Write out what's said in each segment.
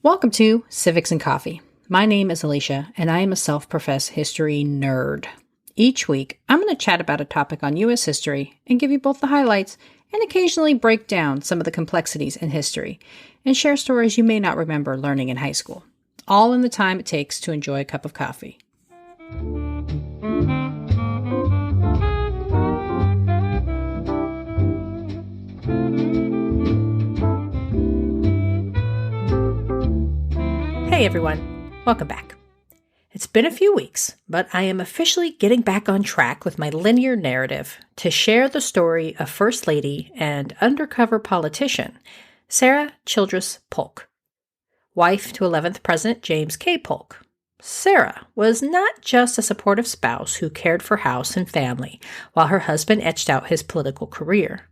Welcome to Civics and Coffee. My name is Alicia, and I am a self-professed history nerd. Each week, I'm going to chat about a topic on U.S. history and give you both the highlights and occasionally break down some of the complexities in history and share stories you may not remember learning in high school, all in the time it takes to enjoy a cup of coffee. Hey everyone, welcome back. It's been a few weeks, but I am officially getting back on track with my linear narrative to share the story of First Lady and undercover politician Sarah Childress Polk. Wife to 11th President James K. Polk, Sarah was not just a supportive spouse who cared for house and family while her husband etched out his political career.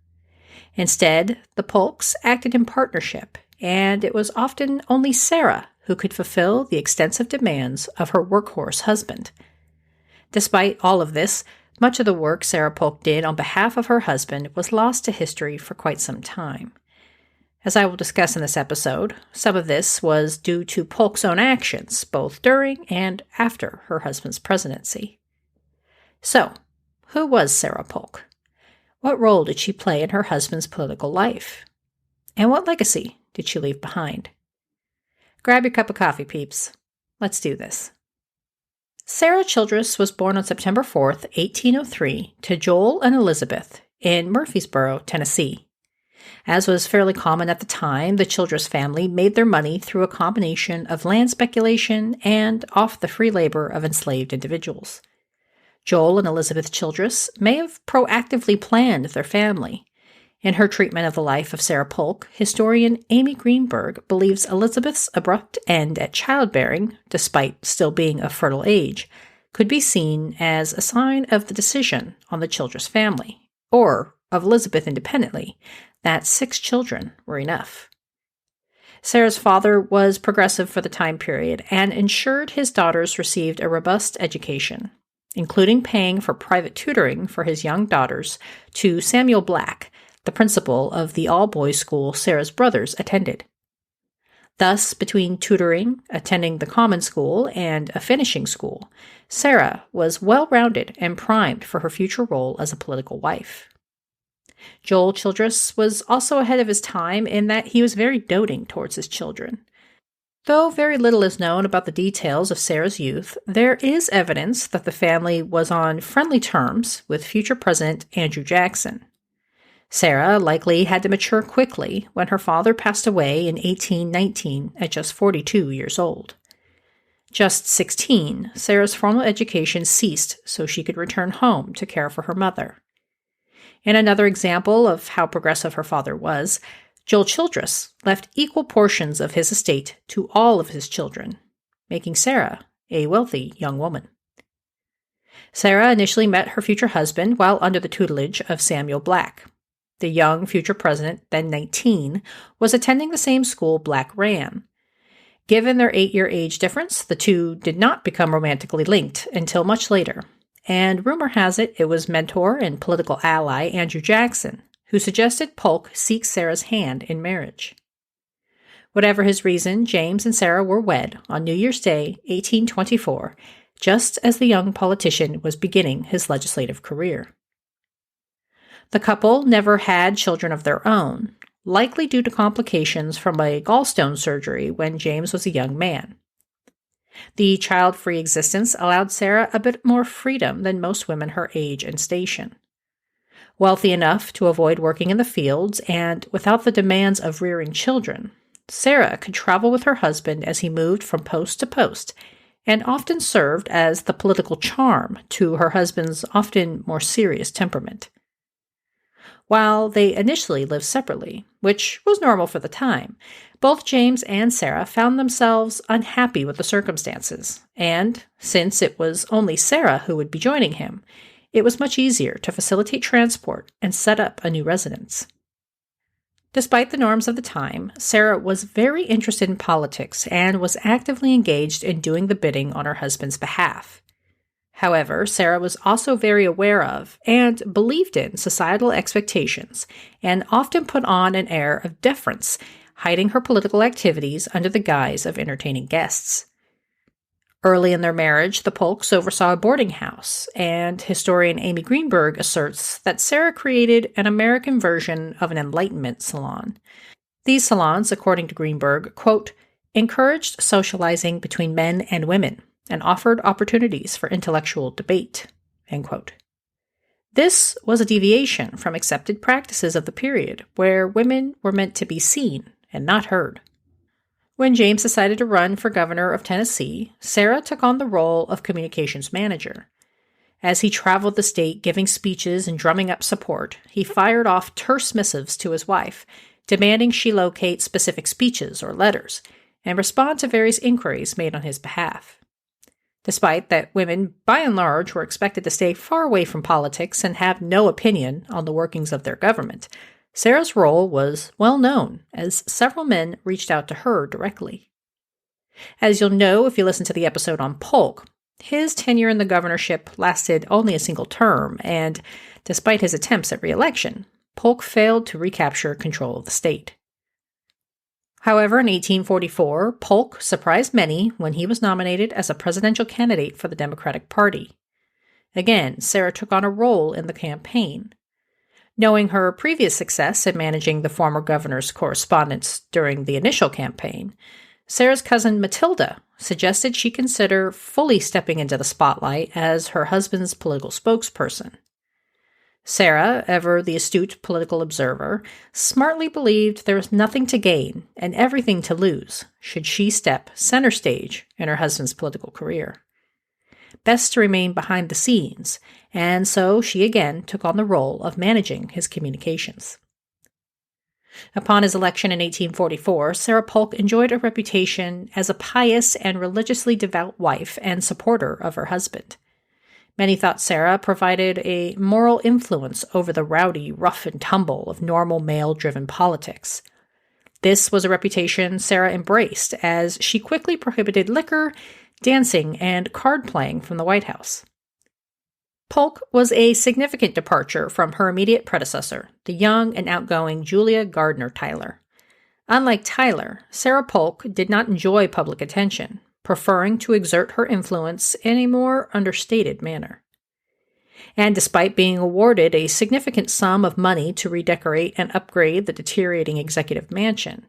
Instead, the Polks acted in partnership, and it was often only Sarah who could fulfill the extensive demands of her workhorse husband. Despite all of this, much of the work Sarah Polk did on behalf of her husband was lost to history for quite some time. As I will discuss in this episode, some of this was due to Polk's own actions, both during and after her husband's presidency. So, who was Sarah Polk? What role did she play in her husband's political life? And what legacy did she leave behind? Grab your cup of coffee, peeps. Let's do this. Sarah Childress was born on September 4th, 1803, to Joel and Elizabeth in Murfreesboro, Tennessee. As was fairly common at the time, the Childress family made their money through a combination of land speculation and off the free labor of enslaved individuals. Joel and Elizabeth Childress may have proactively planned their family. In her treatment of the life of Sarah Polk, historian Amy Greenberg believes Elizabeth's abrupt end at childbearing, despite still being of fertile age, could be seen as a sign of the decision on the Childress family, or of Elizabeth independently, that 6 children were enough. Sarah's father was progressive for the time period and ensured his daughters received a robust education, including paying for private tutoring for his young daughters to Samuel Black, the principal of the all-boys school Sarah's brothers attended. Thus, between tutoring, attending the common school, and a finishing school, Sarah was well-rounded and primed for her future role as a political wife. Joel Childress was also ahead of his time in that he was very doting towards his children. Though very little is known about the details of Sarah's youth, there is evidence that the family was on friendly terms with future President Andrew Jackson. Sarah likely had to mature quickly when her father passed away in 1819 at just 42 years old. Just 16, Sarah's formal education ceased so she could return home to care for her mother. In another example of how progressive her father was, Joel Childress left equal portions of his estate to all of his children, making Sarah a wealthy young woman. Sarah initially met her future husband while under the tutelage of Samuel Black. The young future president, then 19, was attending the same school Black ran. Given their 8-year age difference, the two did not become romantically linked until much later, and rumor has it was mentor and political ally Andrew Jackson who suggested Polk seek Sarah's hand in marriage. Whatever his reason, James and Sarah were wed on New Year's Day, 1824, just as the young politician was beginning his legislative career. The couple never had children of their own, likely due to complications from a gallstone surgery when James was a young man. The child-free existence allowed Sarah a bit more freedom than most women her age and station. Wealthy enough to avoid working in the fields and without the demands of rearing children, Sarah could travel with her husband as he moved from post to post and often served as the political charm to her husband's often more serious temperament. While they initially lived separately, which was normal for the time, both James and Sarah found themselves unhappy with the circumstances, and since it was only Sarah who would be joining him, it was much easier to facilitate transport and set up a new residence. Despite the norms of the time, Sarah was very interested in politics and was actively engaged in doing the bidding on her husband's behalf. However, Sarah was also very aware of and believed in societal expectations and often put on an air of deference, hiding her political activities under the guise of entertaining guests. Early in their marriage, the Polks oversaw a boarding house, and historian Amy Greenberg asserts that Sarah created an American version of an Enlightenment salon. These salons, according to Greenberg, quote, encouraged socializing between men and women and offered opportunities for intellectual debate, end quote. This was a deviation from accepted practices of the period, where women were meant to be seen and not heard. When James decided to run for governor of Tennessee, Sarah took on the role of communications manager. As he traveled the state giving speeches and drumming up support, he fired off terse missives to his wife, demanding she locate specific speeches or letters and respond to various inquiries made on his behalf. Despite that women, by and large, were expected to stay far away from politics and have no opinion on the workings of their government, Sarah's role was well known, as several men reached out to her directly. As you'll know if you listen to the episode on Polk, his tenure in the governorship lasted only a single term, and despite his attempts at re-election, Polk failed to recapture control of the state. However, in 1844, Polk surprised many when he was nominated as a presidential candidate for the Democratic Party. Again, Sarah took on a role in the campaign. Knowing her previous success in managing the former governor's correspondence during the initial campaign, Sarah's cousin Matilda suggested she consider fully stepping into the spotlight as her husband's political spokesperson. Sarah, ever the astute political observer, smartly believed there was nothing to gain and everything to lose should she step center stage in her husband's political career. Best to remain behind the scenes, and so she again took on the role of managing his communications. Upon his election in 1844, Sarah Polk enjoyed a reputation as a pious and religiously devout wife and supporter of her husband. Many thought Sarah provided a moral influence over the rowdy, rough and tumble of normal male-driven politics. This was a reputation Sarah embraced, as she quickly prohibited liquor, dancing, and card-playing from the White House. Polk was a significant departure from her immediate predecessor, the young and outgoing Julia Gardner Tyler. Unlike Tyler, Sarah Polk did not enjoy public attention, preferring to exert her influence in a more understated manner. And despite being awarded a significant sum of money to redecorate and upgrade the deteriorating executive mansion,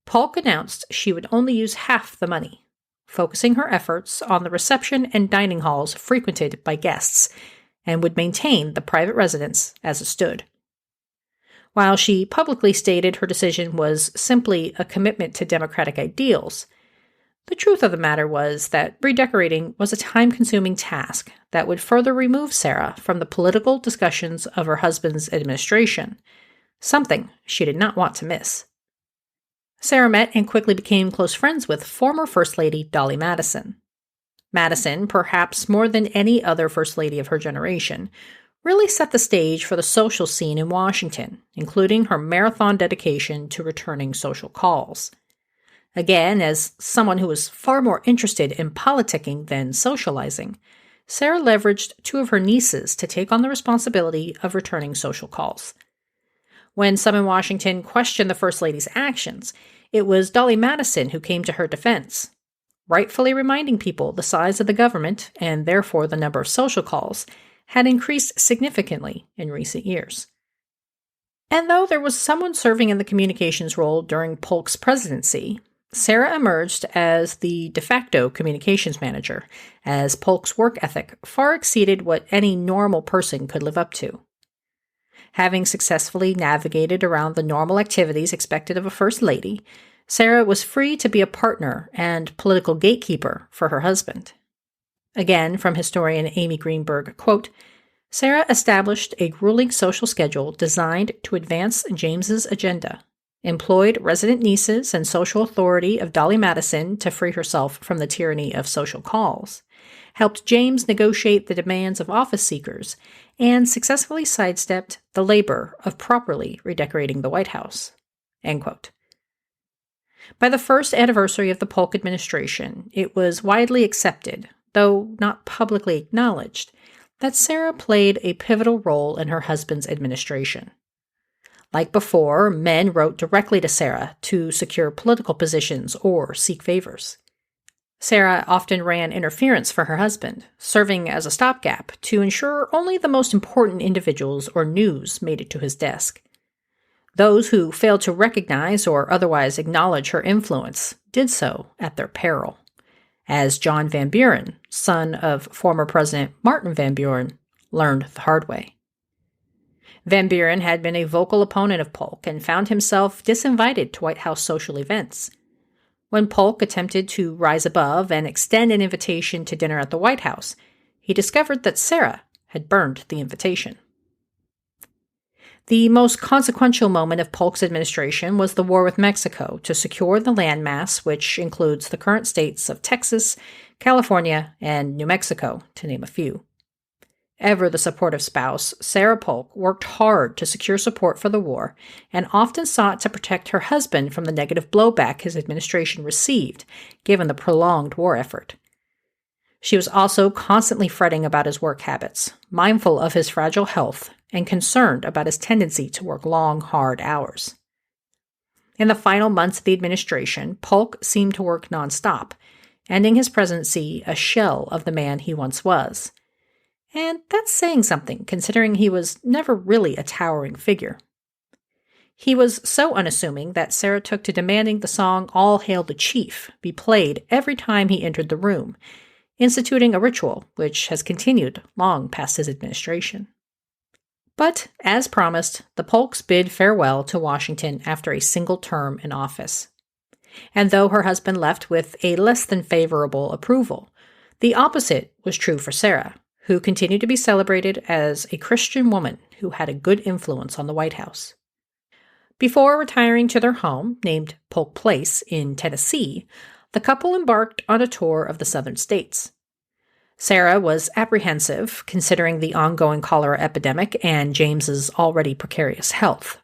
Polk announced she would only use half the money, focusing her efforts on the reception and dining halls frequented by guests, and would maintain the private residence as it stood. While she publicly stated her decision was simply a commitment to democratic ideals, the truth of the matter was that redecorating was a time-consuming task that would further remove Sarah from the political discussions of her husband's administration, something she did not want to miss. Sarah met and quickly became close friends with former First Lady Dolly Madison. Madison, perhaps more than any other First Lady of her generation, really set the stage for the social scene in Washington, including her marathon dedication to returning social calls. Again, as someone who was far more interested in politicking than socializing, Sarah leveraged two of her nieces to take on the responsibility of returning social calls. When some in Washington questioned the First Lady's actions, it was Dolly Madison who came to her defense, rightfully reminding people the size of the government, and therefore the number of social calls, had increased significantly in recent years. And though there was someone serving in the communications role during Polk's presidency, Sarah emerged as the de facto communications manager, as Polk's work ethic far exceeded what any normal person could live up to. Having successfully navigated around the normal activities expected of a First Lady, Sarah was free to be a partner and political gatekeeper for her husband. Again, from historian Amy Greenberg, quote, Sarah established a grueling social schedule designed to advance James's agenda, employed resident nieces and social authority of Dolly Madison to free herself from the tyranny of social calls, helped James negotiate the demands of office seekers, and successfully sidestepped the labor of properly redecorating the White House. End quote. By the first anniversary of the Polk administration, it was widely accepted, though not publicly acknowledged, that Sarah played a pivotal role in her husband's administration. Like before, men wrote directly to Sarah to secure political positions or seek favors. Sarah often ran interference for her husband, serving as a stopgap to ensure only the most important individuals or news made it to his desk. Those who failed to recognize or otherwise acknowledge her influence did so at their peril, as John Van Buren, son of former President Martin Van Buren, learned the hard way. Van Buren had been a vocal opponent of Polk and found himself disinvited to White House social events. When Polk attempted to rise above and extend an invitation to dinner at the White House, he discovered that Sarah had burned the invitation. The most consequential moment of Polk's administration was the war with Mexico to secure the landmass, which includes the current states of Texas, California, and New Mexico, to name a few. Ever the supportive spouse, Sarah Polk worked hard to secure support for the war and often sought to protect her husband from the negative blowback his administration received, given the prolonged war effort. She was also constantly fretting about his work habits, mindful of his fragile health, and concerned about his tendency to work long, hard hours. In the final months of the administration, Polk seemed to work nonstop, ending his presidency a shell of the man he once was. And that's saying something, considering he was never really a towering figure. He was so unassuming that Sarah took to demanding the song All Hail the Chief be played every time he entered the room, instituting a ritual which has continued long past his administration. But, as promised, the Polks bid farewell to Washington after a single term in office. And though her husband left with a less than favorable approval, the opposite was true for Sarah, who continued to be celebrated as a Christian woman who had a good influence on the White House. Before retiring to their home, named Polk Place in Tennessee, the couple embarked on a tour of the southern states. Sarah was apprehensive, considering the ongoing cholera epidemic and James's already precarious health.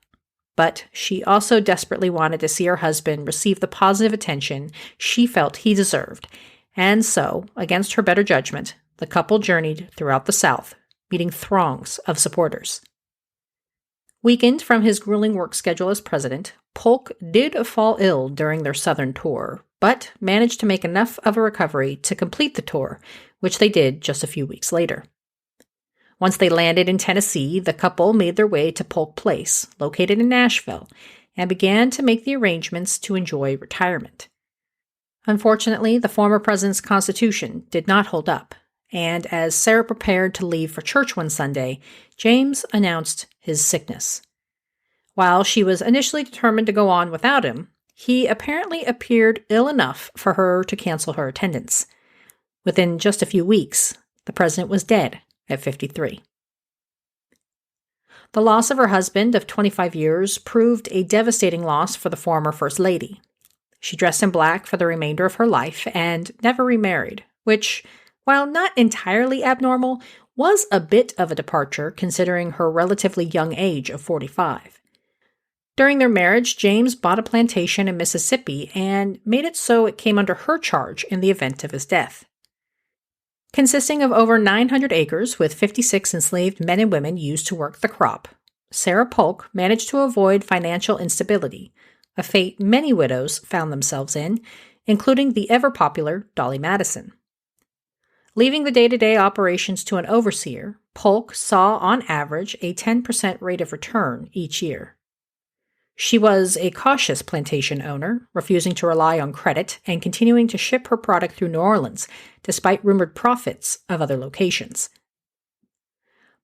But she also desperately wanted to see her husband receive the positive attention she felt he deserved, and so, against her better judgment, the couple journeyed throughout the South, meeting throngs of supporters. Weakened from his grueling work schedule as president, Polk did fall ill during their southern tour, but managed to make enough of a recovery to complete the tour, which they did just a few weeks later. Once they landed in Tennessee, the couple made their way to Polk Place, located in Nashville, and began to make the arrangements to enjoy retirement. Unfortunately, the former president's constitution did not hold up, and as Sarah prepared to leave for church one Sunday, James announced his sickness. While she was initially determined to go on without him, he apparently appeared ill enough for her to cancel her attendance. Within just a few weeks, the president was dead at 53. The loss of her husband of 25 years proved a devastating loss for the former First Lady. She dressed in black for the remainder of her life and never remarried, which, while not entirely abnormal, was a bit of a departure considering her relatively young age of 45. During their marriage, James bought a plantation in Mississippi and made it so it came under her charge in the event of his death. Consisting of over 900 acres with 56 enslaved men and women used to work the crop, Sarah Polk managed to avoid financial instability, a fate many widows found themselves in, including the ever-popular Dolly Madison. Leaving the day-to-day operations to an overseer, Polk saw on average a 10% rate of return each year. She was a cautious plantation owner, refusing to rely on credit and continuing to ship her product through New Orleans, despite rumored profits of other locations.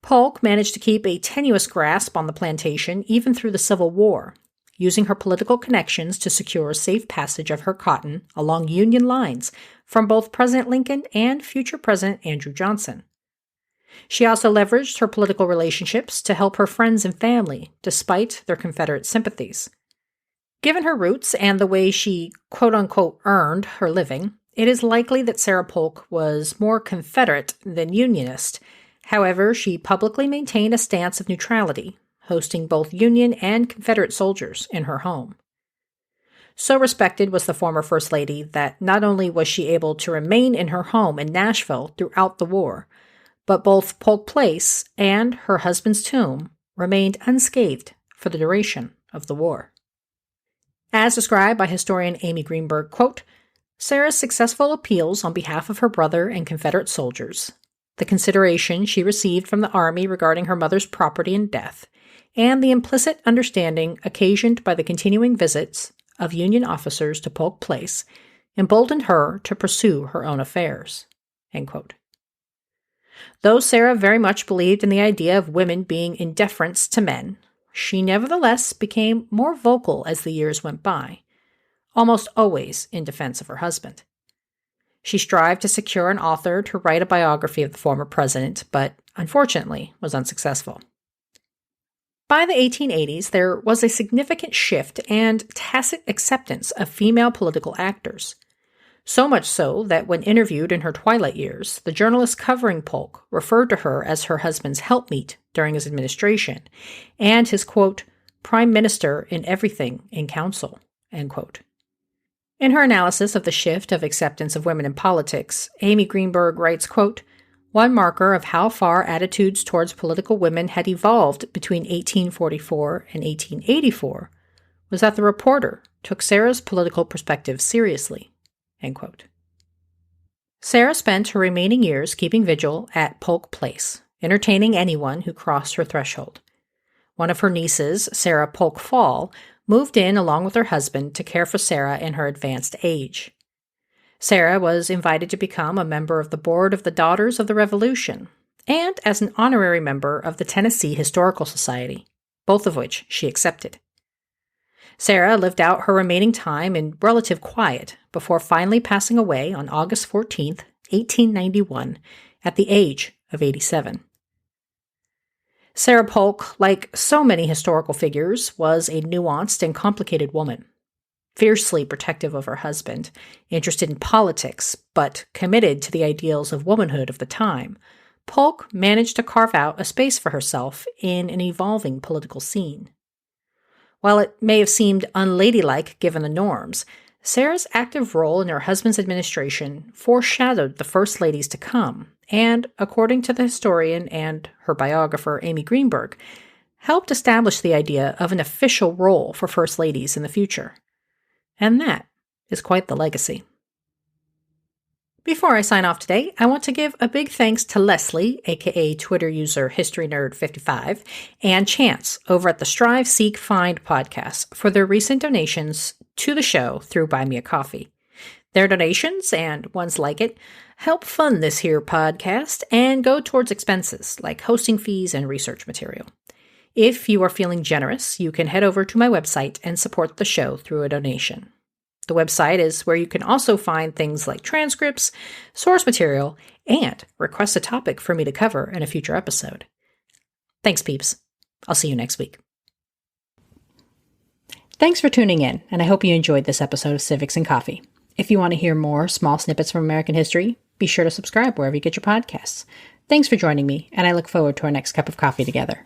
Polk managed to keep a tenuous grasp on the plantation even through the Civil War, using her political connections to secure safe passage of her cotton along Union lines from both President Lincoln and future President Andrew Johnson. She also leveraged her political relationships to help her friends and family, despite their Confederate sympathies. Given her roots and the way she quote-unquote earned her living, it is likely that Sarah Polk was more Confederate than Unionist. However, she publicly maintained a stance of neutrality, hosting both Union and Confederate soldiers in her home. So respected was the former First Lady that not only was she able to remain in her home in Nashville throughout the war, but both Polk Place and her husband's tomb remained unscathed for the duration of the war. As described by historian Amy Greenberg, quote, Sarah's successful appeals on behalf of her brother and Confederate soldiers, the consideration she received from the Army regarding her mother's property and death, and the implicit understanding occasioned by the continuing visits of Union officers to Polk Place emboldened her to pursue her own affairs. End quote. Though Sarah very much believed in the idea of women being in deference to men, she nevertheless became more vocal as the years went by, almost always in defense of her husband. She strived to secure an author to write a biography of the former president, but unfortunately was unsuccessful. By the 1880s, there was a significant shift and tacit acceptance of female political actors. So much so that when interviewed in her twilight years, the journalist covering Polk referred to her as her husband's helpmeet during his administration and his, quote, prime minister in everything in council, end quote. In her analysis of the shift of acceptance of women in politics, Amy Greenberg writes, quote, one marker of how far attitudes towards political women had evolved between 1844 and 1884 was that the reporter took Sarah's political perspective seriously. End quote. Sarah spent her remaining years keeping vigil at Polk Place, entertaining anyone who crossed her threshold. One of her nieces, Sarah Polk Fall, moved in along with her husband to care for Sarah in her advanced age. Sarah was invited to become a member of the board of the Daughters of the Revolution and as an honorary member of the Tennessee Historical Society, both of which she accepted. Sarah lived out her remaining time in relative quiet before finally passing away on August 14, 1891, at the age of 87. Sarah Polk, like so many historical figures, was a nuanced and complicated woman. Fiercely protective of her husband, interested in politics, but committed to the ideals of womanhood of the time, Polk managed to carve out a space for herself in an evolving political scene. While it may have seemed unladylike given the norms, Sarah's active role in her husband's administration foreshadowed the first ladies to come, and, according to the historian and her biographer Amy Greenberg, helped establish the idea of an official role for first ladies in the future. And that is quite the legacy. Before I sign off today, I want to give a big thanks to Leslie, aka Twitter user HistoryNerd55, and Chance over at the Strive, Seek, Find podcast for their recent donations to the show through Buy Me a Coffee. Their donations, and ones like it, help fund this here podcast and go towards expenses like hosting fees and research material. If you are feeling generous, you can head over to my website and support the show through a donation. The website is where you can also find things like transcripts, source material, and request a topic for me to cover in a future episode. Thanks, peeps. I'll see you next week. Thanks for tuning in, and I hope you enjoyed this episode of Civics and Coffee. If you want to hear more small snippets from American history, be sure to subscribe wherever you get your podcasts. Thanks for joining me, and I look forward to our next cup of coffee together.